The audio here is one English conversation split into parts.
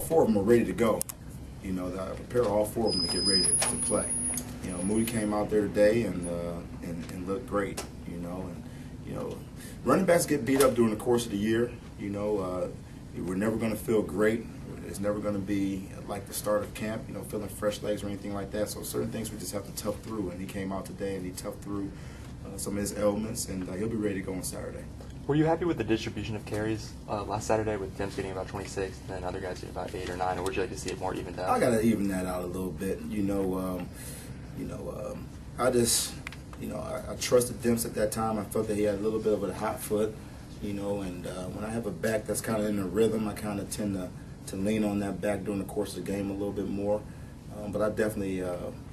four of them are ready to go. You know, I prepare all four of them to get ready to play. You know, Moody came out there today and looked great. You know, running backs get beat up during the course of the year. You know, we're never going to feel great. It's never going to be like the start of camp, you know, feeling fresh legs or anything like that. So certain things we just have to tough through. And he came out today and he toughed through some of his ailments, and he'll be ready to go on Saturday. Were you happy with the distribution of carries last Saturday, with Demps getting about 26 and then other guys getting about 8 or 9, or would you like to see it more evened out? I got to even that out a little bit. I trusted Demps at that time. I felt that he had a little bit of a hot foot, you know, and when I have a back that's kind of in a rhythm, I kind of tend to lean on that back during the course of the game a little bit more. But I definitely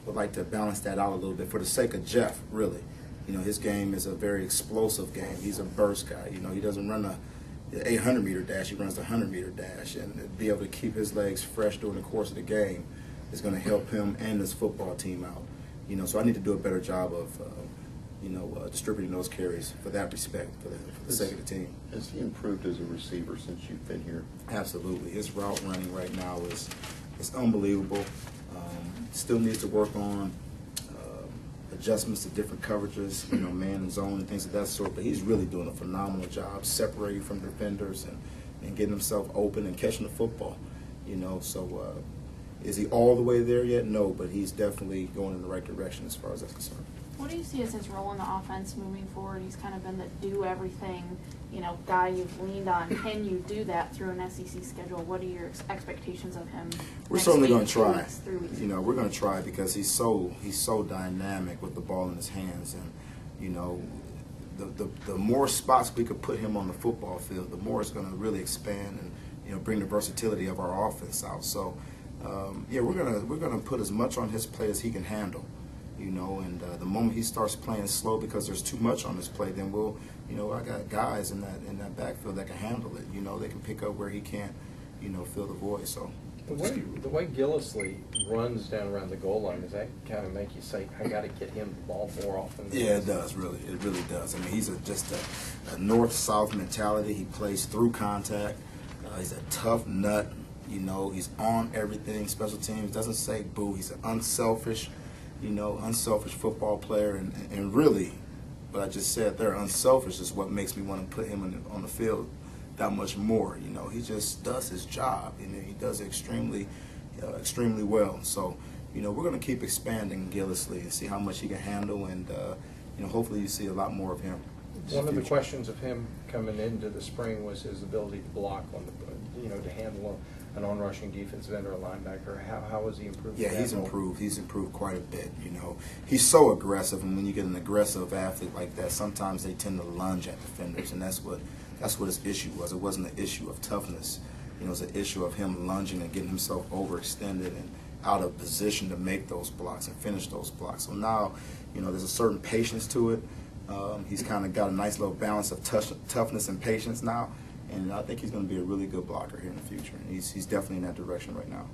would like to balance that out a little bit for the sake of Jeff, really. You know, his game is a very explosive game. He's a burst guy. You know, he doesn't run the 800-meter dash. He runs the 100-meter dash. And to be able to keep his legs fresh during the course of the game is going to help him and his football team out. You know, so I need to do a better job of, distributing those carries for that respect, for the sake of the team. Has he improved as a receiver since you've been here? Absolutely. His route running right now is unbelievable. Still needs to work on adjustments to different coverages, you know, man and zone and things of that sort. But he's really doing a phenomenal job separating from defenders and getting himself open and catching the football. You know, so is he all the way there yet? No, but he's definitely going in the right direction as far as that's concerned. What do you see as his role in the offense moving forward? He's kind of been the do-everything, you know, guy you've leaned on. Can you do that through an SEC schedule? What are your expectations of him? We're certainly going to try. 2 weeks, 3 weeks? You know, we're going to try because he's so dynamic with the ball in his hands, and you know, the more spots we could put him on the football field, the more it's going to really expand and, you know, bring the versatility of our offense out. So, yeah, we're gonna put as much on his plate as he can handle. You know, and the moment he starts playing slow because there's too much on his plate, then we'll, you know, I got guys in that backfield that can handle it. You know, they can pick up where he can't, you know, fill the void. So the way Gillislee runs down around the goal line, does that kind of make you say, I got to get him the ball more often? Yeah, it does, really. It really does. I mean, he's just a north-south mentality. He plays through contact. He's a tough nut. You know, he's on everything. Special teams, doesn't say boo. He's an unselfish football player, and really, what I just said there, unselfish is what makes me want to put him on the field that much more. You know, he just does his job, and he does it extremely well. So, you know, we're going to keep expanding Gillislee and see how much he can handle, and you know, hopefully you see a lot more of him. One of the questions of him coming into the spring was his ability to block on the, you know, to handle an on-rushing defensive end or a linebacker. How has he improved? Yeah, he's improved. He's improved quite a bit. You know, he's so aggressive, and when you get an aggressive athlete like that, sometimes they tend to lunge at defenders, and that's what his issue was. It wasn't an issue of toughness. You know, it was an issue of him lunging and getting himself overextended and out of position to make those blocks and finish those blocks. So now, you know, there's a certain patience to it. He's kind of got a nice little balance of toughness and patience now. And I think he's going to be a really good blocker here in the future. And he's definitely in that direction right now.